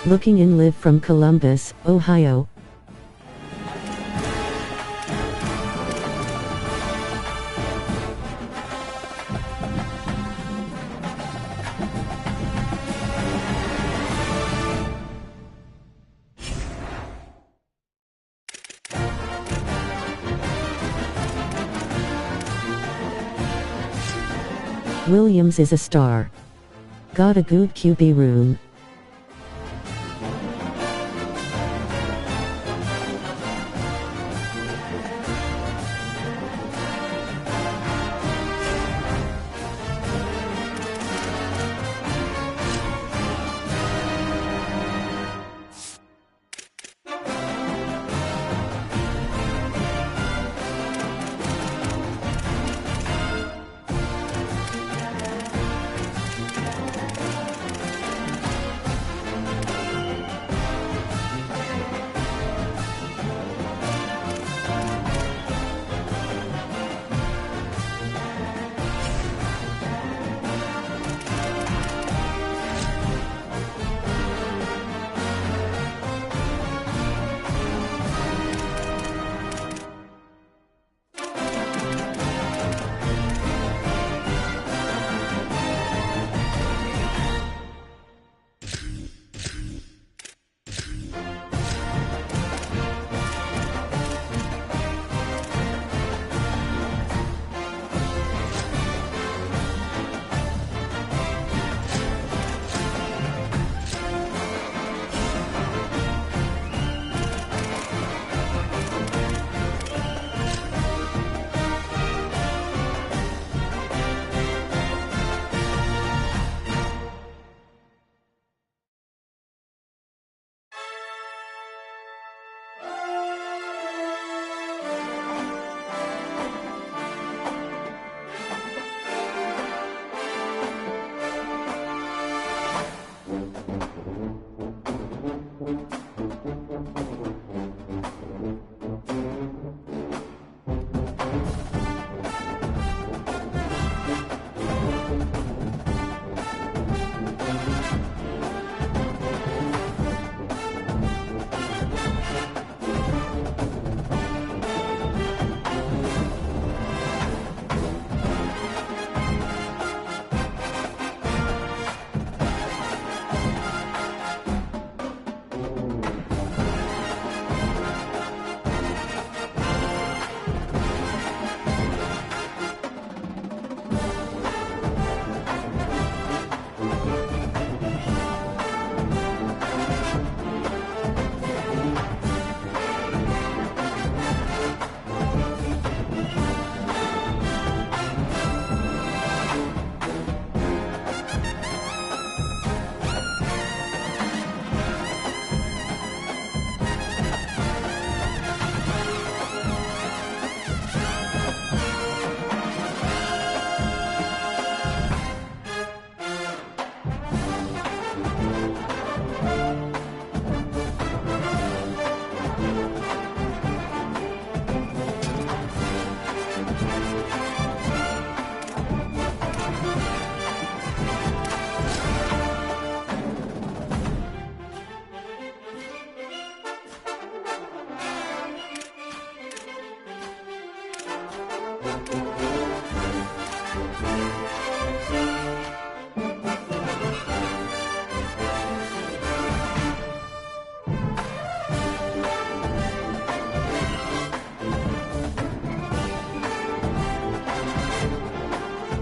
Looking in live from Columbus, Ohio. Williams is a star. Got a good QB room.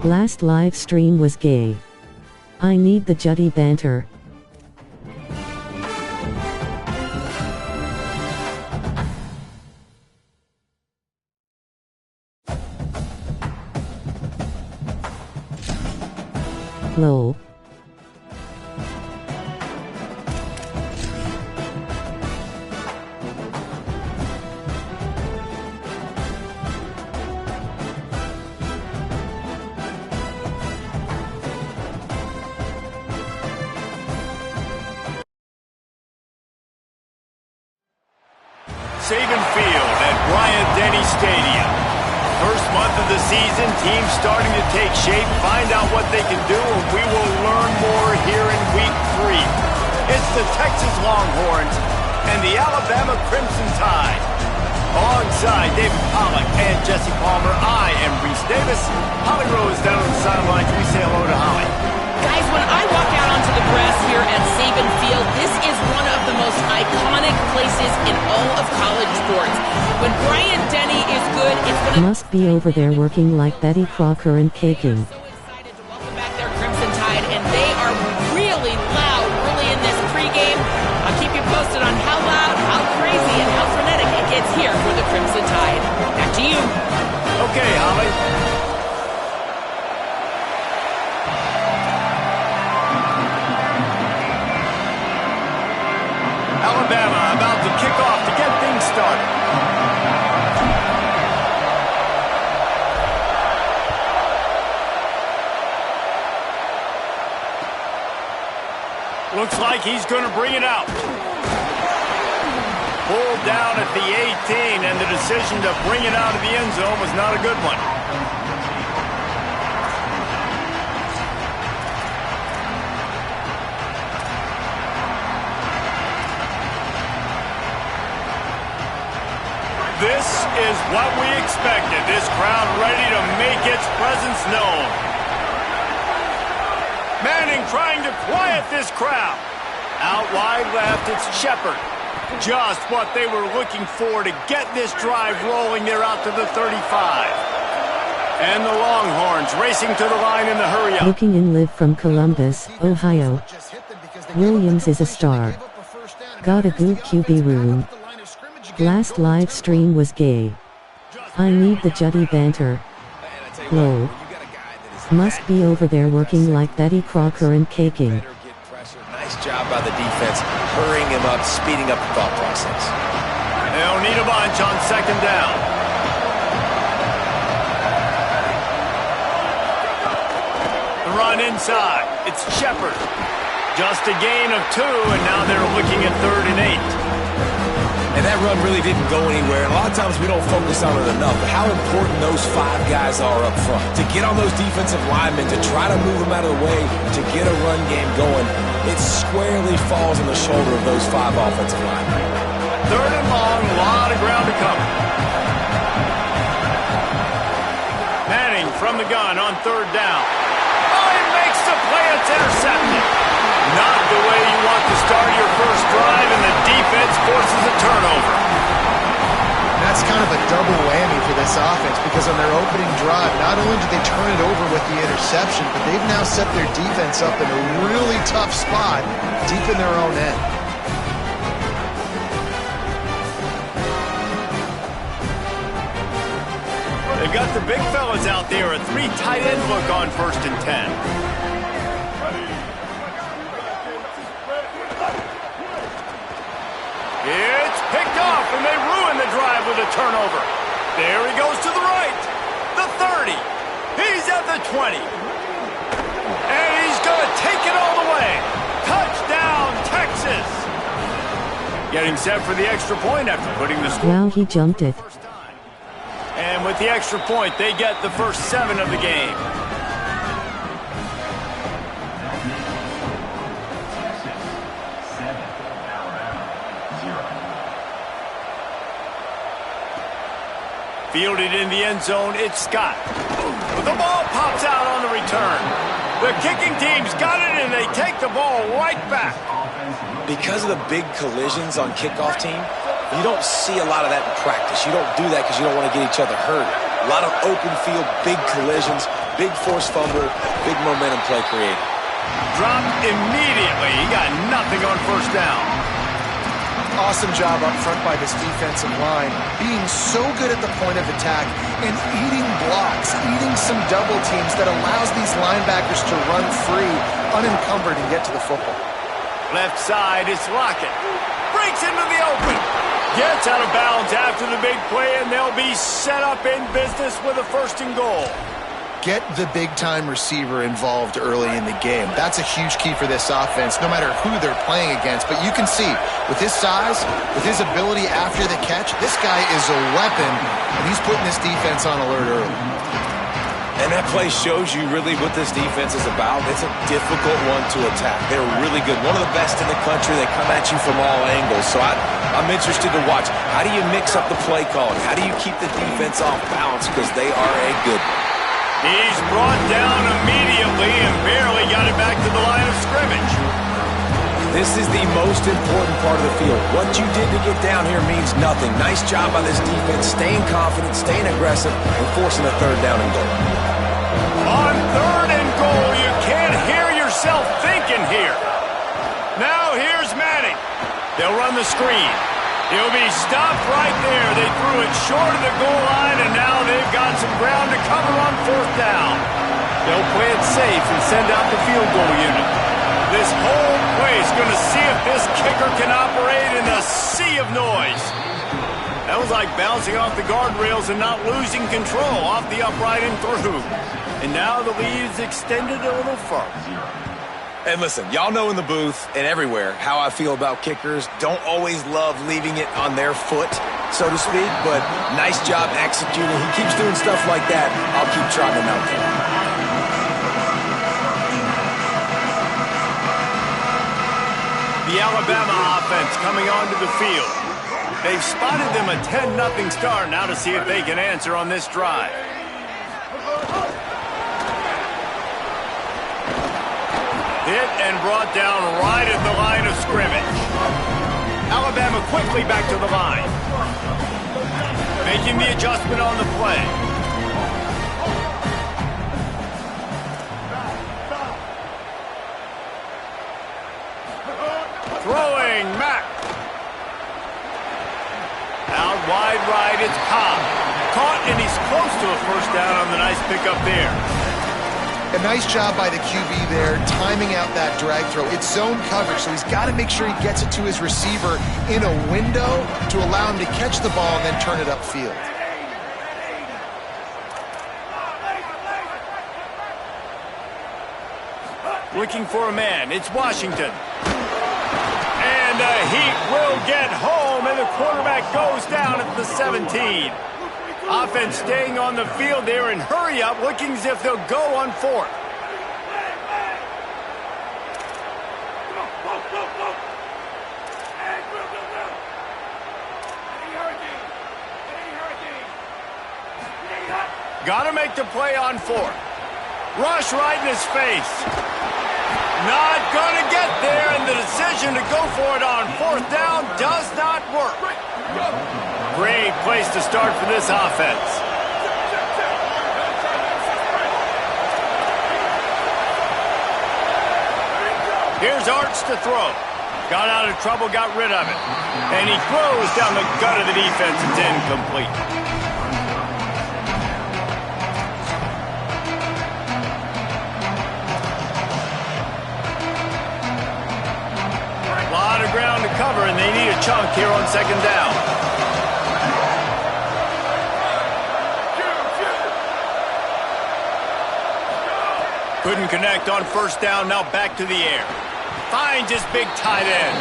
Last live stream was gay. I need the Juddy banter. Lol. Saban Field at Bryant-Denny Stadium. First month of the season, teams starting to take shape, find out what they can do, and we will learn more here in Week 3. It's the Texas Longhorns and the Alabama Crimson Tide. Alongside David Pollack and Jesse Palmer, I am Reese Davis. Holly Rose down on the sidelines. We say hello to Holly. Guys, when I walk out onto the grass here at Saban Field, this is one of the most iconic places in all of college sports. When Bryant Denny is good, it's one of Must be over there working like Betty Crocker and caking. so excited to welcome back their Crimson Tide, and they are really loud early in this pregame. I'll keep you posted on how loud, how crazy, and how frenetic it gets here for the Crimson Tide. Back to you. Okay, Holly. Alabama about to kick off to get things started. Looks like he's going to bring it out. Pulled down at the 18, and the decision to bring it out of the end zone was not a good one. This is what we expected. This crowd ready to make its presence known. Manning trying to quiet this crowd. Out wide left, it's Shepard. Just what they were looking for to get this drive rolling. They're out to the 35. And the Longhorns racing to the line in the hurry-up. Looking in live from Columbus, Ohio. Williams is a star. Got a good QB room. Last live stream was gay. I need the Juddy banter. Lol. Must be over there working like Betty Crocker and caking. Nice job by the defense, hurrying him up, speeding up the thought process. They'll need a bunch on second down. The run inside. It's Shepard. Just a gain of 2, and now they're looking at 3rd and 8. And that run really didn't go anywhere. And a lot of times we don't focus on it enough, but how important those 5 guys are up front. To get on those defensive linemen, to try to move them out of the way, to get a run game going, it squarely falls on the shoulder of those 5 offensive linemen. 3rd and long, a lot of ground to cover. Manning from the gun on 3rd down. Oh, he makes the play. It's intercepted. Not the way you want to start your first drive, and the defense forces a turnover. That's kind of a double whammy for this offense, because on their opening drive, not only did they turn it over with the interception, but they've now set their defense up in a really tough spot deep in their own end. They've got the big fellas out there, a 3 tight end look on 1st and 10. It's picked off, and they ruin the drive with a turnover. There he goes to the right. The 30. He's at the 20. And he's going to take it all the way. Touchdown, Texas. Getting set for the extra point after putting the score. Wow, he jumped it. And with the extra point, they get the first 7 of the game. Fielded in the end zone, it's Scott. The ball pops out on the return. The kicking team's got it, and they take the ball right back. Because of the big collisions on kickoff team, you don't see a lot of that in practice. You don't do that because you don't want to get each other hurt. A lot of open field, big collisions, big forced fumble, big momentum play created. Dropped immediately. He got nothing on 1st down. Awesome job up front by this defensive line, being so good at the point of attack and eating blocks, eating some double teams that allows these linebackers to run free, unencumbered, and get to the football. Left side, it's Lockett. Breaks into the open. Gets out of bounds after the big play, and they'll be set up in business with a 1st and goal. Get the big-time receiver involved early in the game. That's a huge key for this offense, no matter who they're playing against. But you can see, with his size, with his ability after the catch, this guy is a weapon, and he's putting this defense on alert early. And that play shows you really what this defense is about. It's a difficult one to attack. They're really good. One of the best in the country. They come at you from all angles. So I'm interested to watch. How do you mix up the play calling? How do you keep the defense off balance? Because they are a good one. He's brought down immediately and barely got it back to the line of scrimmage. This is the most important part of the field. What you did to get down here means nothing. Nice job by this defense, staying confident, staying aggressive, and forcing a third down and goal. On third and goal, you can't hear yourself thinking here. Now here's Manning. They'll run the screen. He'll be stopped right there. They threw it short of the goal line, and now they've got some ground to cover on fourth down. They'll play it safe and send out the field goal unit. This whole place going to see if this kicker can operate in a sea of noise. That was like bouncing off the guardrails and not losing control off the upright and through. And now the lead is extended a little further. And listen, y'all know in the booth and everywhere how I feel about kickers. Don't always love leaving it on their foot, so to speak, but nice job executing. He keeps doing stuff like that. I'll keep trotting him out there. The Alabama offense coming onto the field. They've spotted them a 10-0 start now to see if they can answer on this drive. Hit and brought down right at the line of scrimmage. Alabama quickly back to the line. Making the adjustment on the play. Throwing Mack. Out wide right, it's Cobb. Caught, and he's close to a first down on the nice pickup there. A nice job by the QB there, timing out that drag throw. It's zone coverage, so he's got to make sure he gets it to his receiver in a window to allow him to catch the ball and then turn it upfield. Looking for a man. It's Washington. And he will get home, and the quarterback goes down at the 17. Offense staying on the field there in hurry up, looking as if they'll go on fourth. Got to make the play on fourth. Rush right in his face. Not going to get there, and the decision to go for it on fourth down does not work. Great place to start for this offense. Here's Arch to throw. Got out of trouble, got rid of it. And he throws down the gut of the defense. It's incomplete. A lot of ground to cover, and they need a chunk here on second down. Couldn't connect on first down, now back to the air. Finds his big tight end.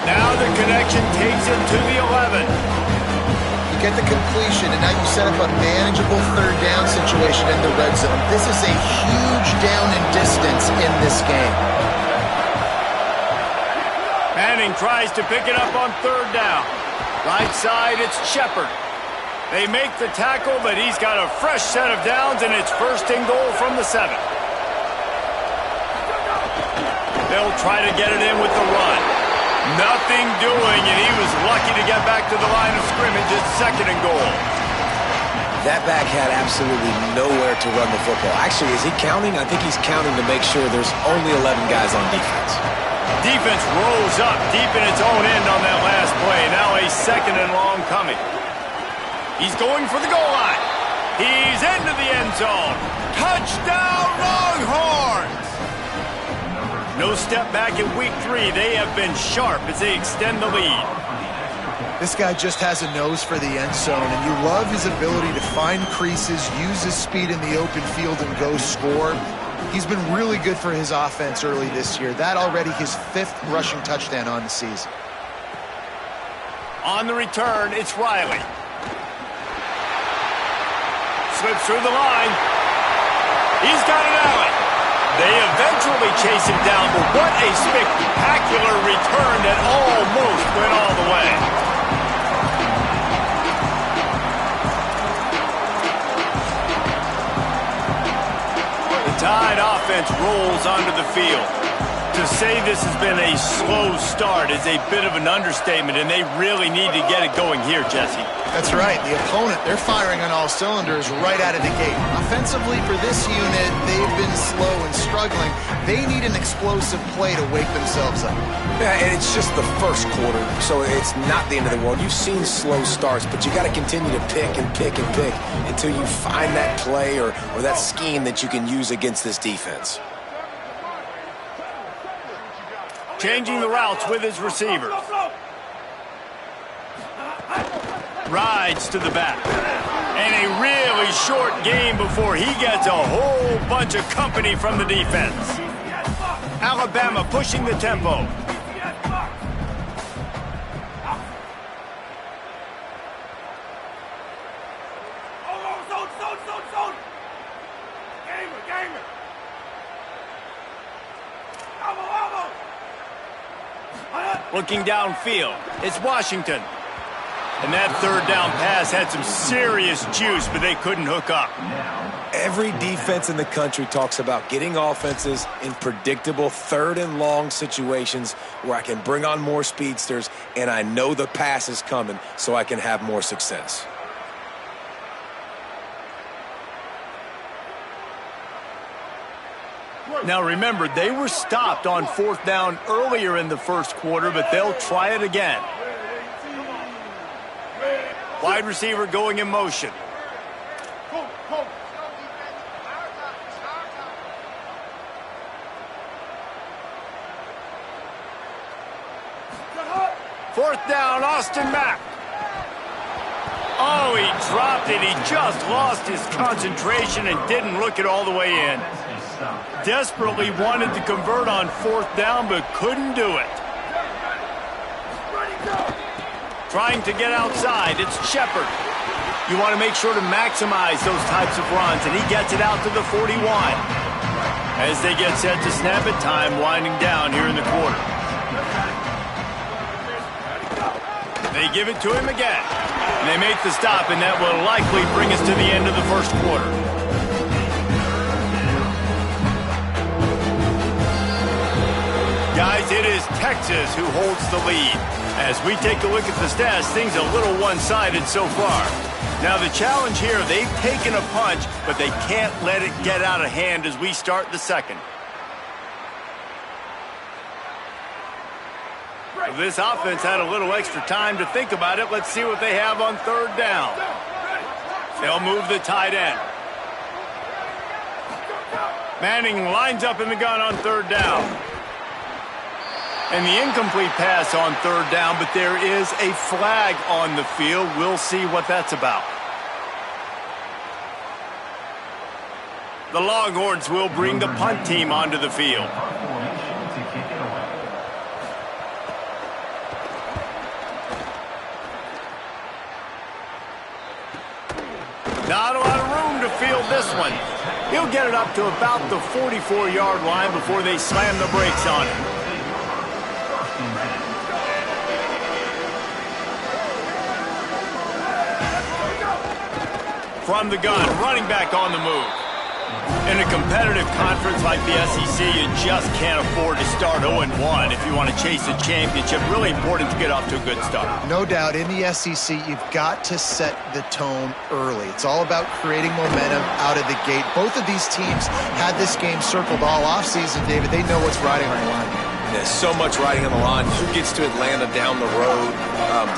Now the connection takes him to the 11. You get the completion, and now you set up a manageable third down situation in the red zone. This is a huge down in distance in this game. Manning tries to pick it up on third down. Right side, it's Shepard. They make the tackle, but he's got a fresh set of downs, and it's first and goal from the 7. They'll try to get it in with the run. Nothing doing, and he was lucky to get back to the line of scrimmage at second and goal. That back had absolutely nowhere to run the football. Actually, is he counting? I think he's counting to make sure there's only 11 guys on defense. Defense rose up deep in its own end on that last play. Now a second and long coming. He's going for the goal line. He's into the end zone. Touchdown, Longhorns! No step back in week 3. They have been sharp as they extend the lead. This guy just has a nose for the end zone, and you love his ability to find creases, use his speed in the open field, and go score. He's been really good for his offense early this year. That already his 5th rushing touchdown on the season. On the return, it's Riley. Slips through the line. He's got an alley. They eventually chase him down, but what a spectacular return that almost went all the way. The Tide offense rolls onto the field. To say this has been a slow start is a bit of an understatement, and they really need to get it going here, Jesse. That's right. The opponent, they're firing on all cylinders right out of the gate. Offensively, for this unit, they've been slow and struggling. They need an explosive play to wake themselves up. Yeah, and it's just the first quarter, so it's not the end of the world. You've seen slow starts, but you got to continue to pick and pick and pick until you find that play or that scheme that you can use against this defense. Changing the routes with his receivers. Rides to the back. And a really short game before he gets a whole bunch of company from the defense. Alabama pushing the tempo. Looking downfield, it's Washington. And that third down pass had some serious juice, but they couldn't hook up. Every defense in the country talks about getting offenses in predictable third and long situations where I can bring on more speedsters and I know the pass is coming so I can have more success. Now remember, they were stopped on fourth down earlier in the first quarter, but they'll try it again. Wide receiver going in motion. Fourth down, Austin Mack. Oh, he dropped it. He just lost his concentration and didn't look it all the way in. Desperately wanted to convert on fourth down, but couldn't do it. Trying to get outside, it's Shepard. You want to make sure to maximize those types of runs, and he gets it out to the 41. As they get set to snap it, time winding down here in the quarter. They give it to him again. And they make the stop, and that will likely bring us to the end of the first quarter. Guys, it is Texas who holds the lead. As we take a look at the stats, things a little one-sided so far. Now the challenge here, they've taken a punch, but they can't let it get out of hand as we start the second. Well, this offense had a little extra time to think about it. Let's see what they have on third down. They'll move the tight end. Manning lines up in the gun on third down. And the incomplete pass on third down, but there is a flag on the field. We'll see what that's about. The Longhorns will bring the punt team onto the field. Not a lot of room to field this one. He'll get it up to about the 44-yard line before they slam the brakes on him. From the gun, running back on the move. In a competitive conference like the SEC, you just can't afford to start 0-1 if you want to chase a championship. Really important to get off to a good start. No doubt, in the SEC, you've got to set the tone early. It's all about creating momentum out of the gate. Both of these teams had this game circled all offseason, David. They know what's riding on the line. There's so much riding on the line. Who gets to Atlanta down the road?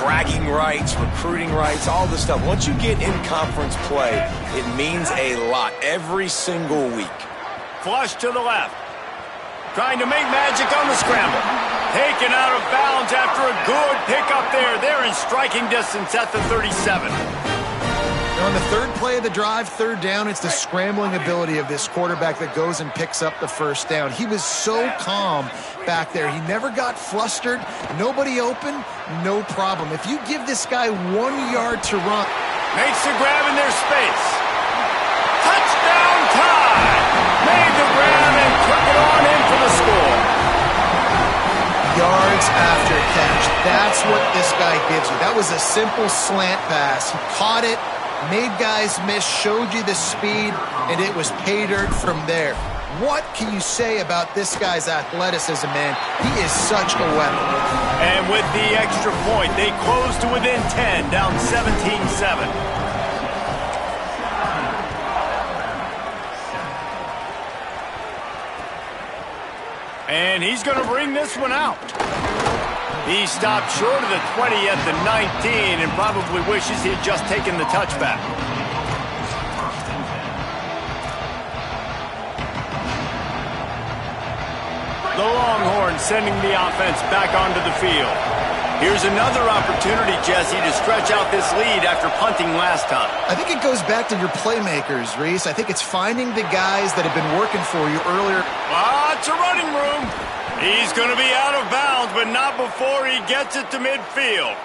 Bragging rights, recruiting rights, all this stuff. Once you get in conference play, it means a lot every single week. Flush to the left. Trying to make magic on the scramble. Taken out of bounds after a good pickup there. They're in striking distance at the 37. On the third play of the drive, third down, it's the scrambling ability of this quarterback that goes and picks up the first down. He was so calm back there. He never got flustered. Nobody open, no problem. If you give this guy 1 yard to run. Makes the grab in their space. Touchdown Tide! That's what this guy gives you. That was a simple slant pass. He caught it, made guys miss, showed you the speed, and it was pay dirt from there. What can you say about this guy's athleticism, man? He is such a weapon. And with the extra point, they close to within 10, down 17-7. And he's going to bring this one out. He stopped short of the 20 at the 19 and probably wishes he had just taken the touchback. The Longhorns sending the offense back onto the field. Here's another opportunity, Jesse, to stretch out this lead after punting last time. I think it goes back to your playmakers, Reese. I think it's finding the guys that have been working for you earlier. Lots of running room. He's going to be out of bounds, but not before he gets it to midfield.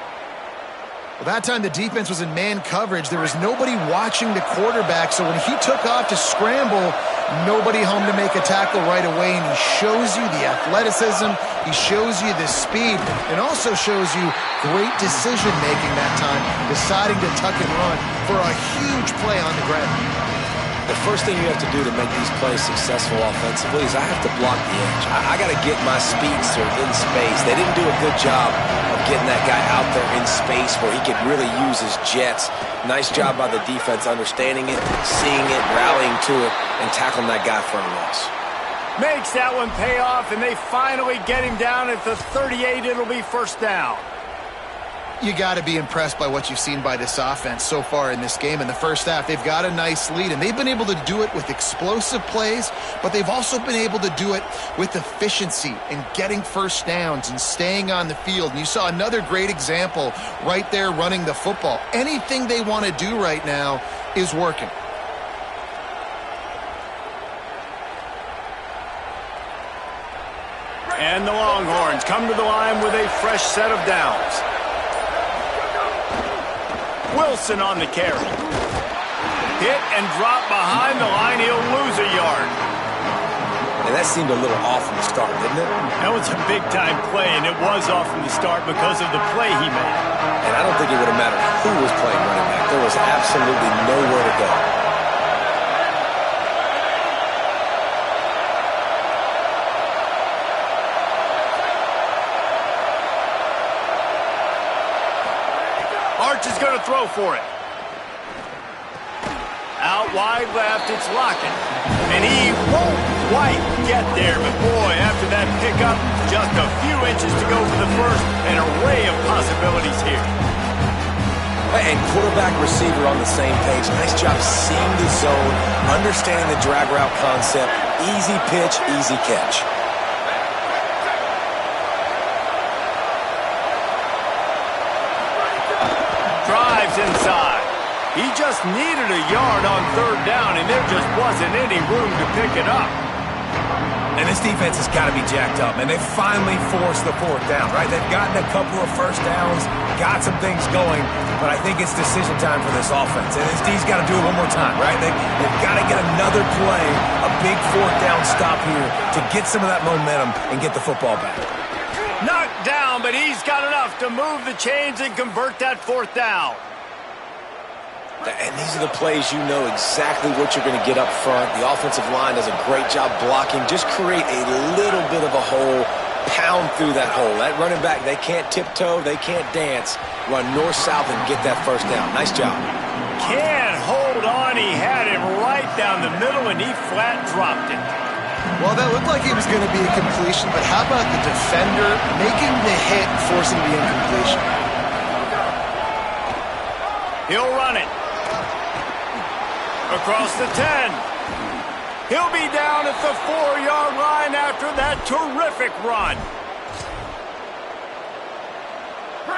Well, that time the defense was in man coverage. There was nobody watching the quarterback, so when he took off to scramble, nobody home to make a tackle right away, and he shows you the athleticism, he shows you the speed, and also shows you great decision-making that time, deciding to tuck and run for a huge play on the ground. The first thing you have to do to make these plays successful offensively is I have to block the edge. I got to get my speedster in space. They didn't do a good job of getting that guy out there in space where he could really use his jets. Nice job by the defense understanding it, seeing it, rallying to it, and tackling that guy for a loss. Makes that one pay off, and they finally get him down at the 38. It'll be first down. You got to be impressed by what you've seen by this offense so far in this game. In the first half, they've got a nice lead, and they've been able to do it with explosive plays, but they've also been able to do it with efficiency and getting first downs and staying on the field. And you saw another great example right there running the football. Anything they want to do right now is working. And the Longhorns come to the line with a fresh set of downs. Wilson on the carry. Hit and drop behind the line. He'll lose a yard. And that seemed a little off from the start, didn't it? That was a big-time play, and it was off from the start because of the play he made. And I don't think it would have mattered who was playing running back. There was absolutely nowhere to go. Arch is going to throw for it. Out wide left, it's Lockett. And he won't quite get there, but boy, after that pickup, just a few inches to go for the first. An array of possibilities here. And quarterback receiver on the same page. Nice job seeing the zone, understanding the drag route concept. Easy pitch, easy catch. Drives inside. He just needed a yard on third down, and there just wasn't any room to pick it up. And this defense has got to be jacked up, and they finally forced the fourth down, right? They've gotten a couple of first downs, got some things going, but I think it's decision time for this offense. And this D's got to do it one more time, right? They've got to get another play, a big fourth down stop here to get some of that momentum and get the football back. Knocked down, but he's got enough to move the chains and convert that fourth down. And these are the plays you know exactly what you're going to get up front. The offensive line does a great job blocking. Just create a little bit of a hole, pound through that hole. That running back, they can't tiptoe, they can't dance. Run north-south and get that first down. Nice job. Can't hold on. He had him right down the middle, and he flat dropped it. Well, that looked like it was going to be a completion, but how about the defender making the hit, forcing the incompletion? He'll run it. Across the 10. He'll be down at the 4-yard line after that terrific run.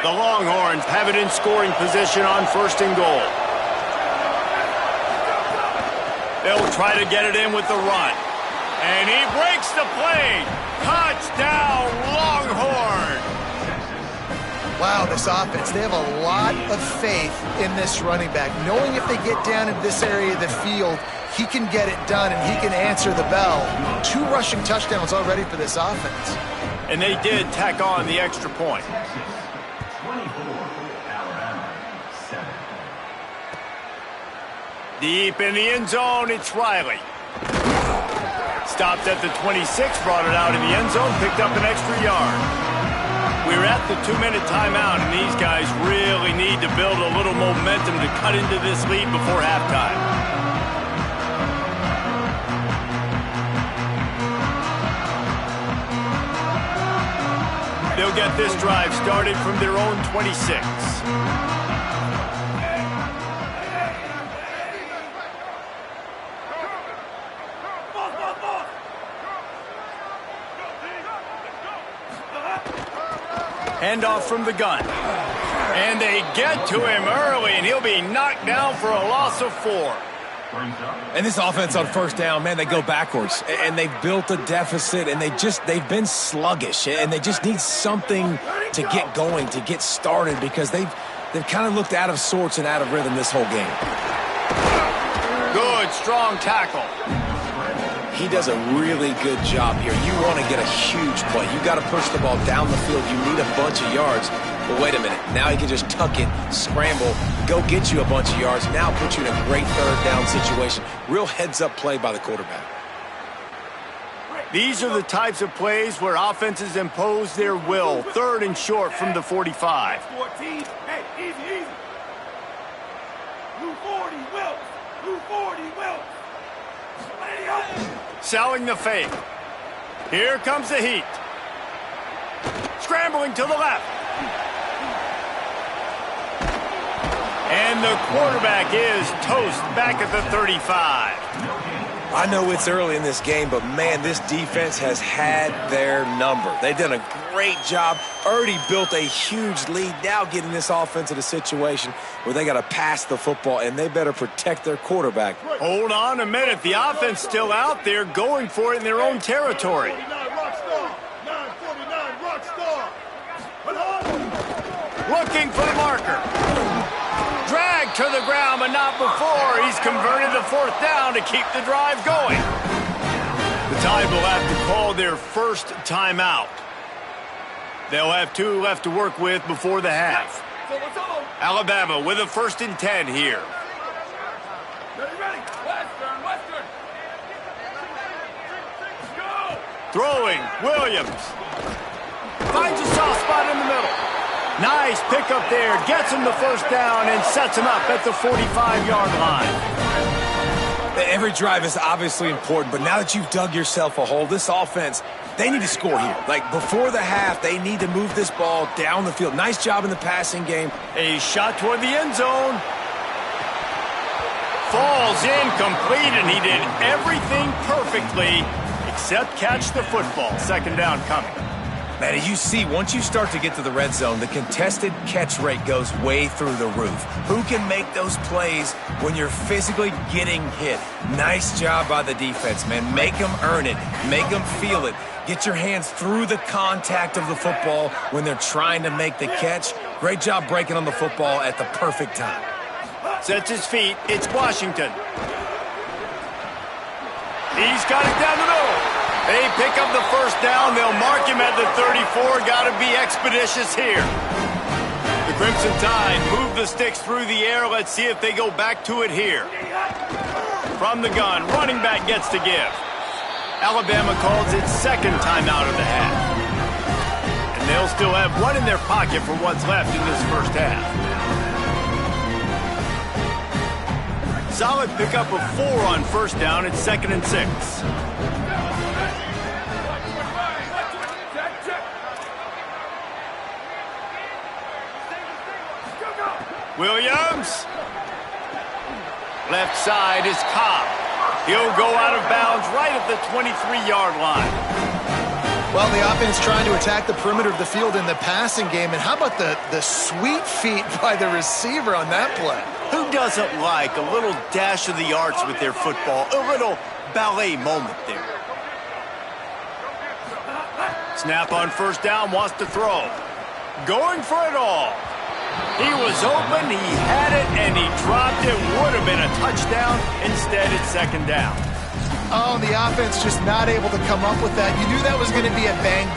The Longhorns have it in scoring position on first and goal. They'll try to get it in with the run. And he breaks the play. Touchdown, Longhorns. Wow, this offense, they have a lot of faith in this running back. Knowing if they get down in this area of the field, he can get it done and he can answer the bell. 2 rushing touchdowns already for this offense. And they did tack on the extra point. Deep in the end zone, it's Riley. Stopped at the 26, brought it out in the end zone, picked up an extra yard. We're at the 2-minute timeout, and these guys really need to build a little momentum to cut into this lead before halftime. They'll get this drive started from their own 26. Handoff from the gun. And they get to him early, and he'll be knocked down for a loss of 4. And this offense on first down, man, they go backwards. And they've built a deficit, and they've been sluggish. And they just need something to get going, to get started, because they've kind of looked out of sorts and out of rhythm this whole game. Good, strong tackle. He does a really good job here. You want to get a huge play. You got to push the ball down the field. You need a bunch of yards. But wait a minute. Now he can just tuck it, scramble, go get you a bunch of yards. Now put you in a great third down situation. Real heads-up play by the quarterback. These are the types of plays where offenses impose their will. 3rd and short from the 45. 14. Hey, easy. 240 Wilkes. 240 Wilkes. Selling the fake. Here comes the heat. Scrambling to the left. And the quarterback is toast back at the 35. I know it's early in this game, but, man, this defense has had their number. They've done a great job, already built a huge lead, now getting this offense in a situation where they got to pass the football, and they better protect their quarterback. Hold on a minute. The offense still out there going for it in their own territory. 949 Rockstar. Looking for the marker. Dragged to the ground, but not before. He's converted the 4th down to keep the drive going. The Tide will have to call their first timeout. They'll have 2 left to work with before the half. Alabama with a 1st and 10 here. Ready. Western. Go. Throwing, Williams. Finds a soft spot in the middle. Nice pickup there. Gets him the 1st down and sets him up at the 45-yard line. Every drive is obviously important, but now that you've dug yourself a hole, this offense, they need to score here. Like, before the half, they need to move this ball down the field. Nice job in the passing game. A shot toward the end zone. Falls incomplete, and he did everything perfectly except catch the football. 2nd down coming. Man, you see, once you start to get to the red zone, the contested catch rate goes way through the roof. Who can make those plays when you're physically getting hit? Nice job by the defense, man. Make them earn it. Make them feel it. Get your hands through the contact of the football when they're trying to make the catch. Great job breaking on the football at the perfect time. Sets his feet. It's Washington. He's got it down the middle. They pick up the 1st down. They'll mark him at the 34. Got to be expeditious here. The Crimson Tide move the sticks through the air. Let's see if they go back to it here. From the gun, running back gets to give. Alabama calls its 2nd timeout of the half. And they'll still have 1 in their pocket for what's left in this 1st half. Solid pickup of 4 on 1st down. It's 2nd and 6. Williams. Left side is Cobb. He'll go out of bounds right at the 23-yard line. Well, the offense trying to attack the perimeter of the field in the passing game. And how about the sweet feet by the receiver on that play? Who doesn't like a little dash of the arts with their football? A little ballet moment there. Snap on 1st down, wants to throw. Going for it all. He was open, he had it, and he dropped it. Would have been a touchdown. Instead, it's 2nd down. Oh, the offense just not able to come up with that. You knew that was going to be a bang-bang.